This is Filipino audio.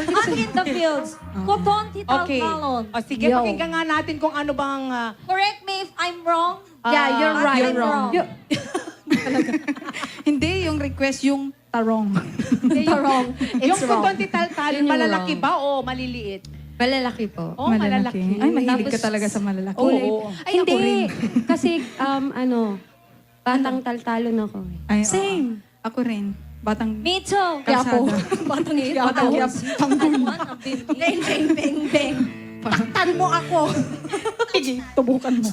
Out in the fields. Kotonti Okay. taltalon. O sige, Yo. pakinggan nga natin kung ano bang... Correct me if I'm wrong. Yeah, you're right. I'm wrong. Hindi, yung request, yung tarong. Tarong. yung It's wrong. kutonti taltalon, Yun yung malalaki wrong. ba o maliliit? Malalaki po. Oh, malalaki. Ay, mahilig Tapos- ka talaga sa malalaki. Oo. Ay, ako rin. Kasi, batang taltalon ako. Ay, oo. Same. Ako rin. Batang Me too. kalsada. Batang Batang Quiapo. Ano man ang bimbing? Beng, beng, beng, beng. Taktan mo ako. Tubukan mo.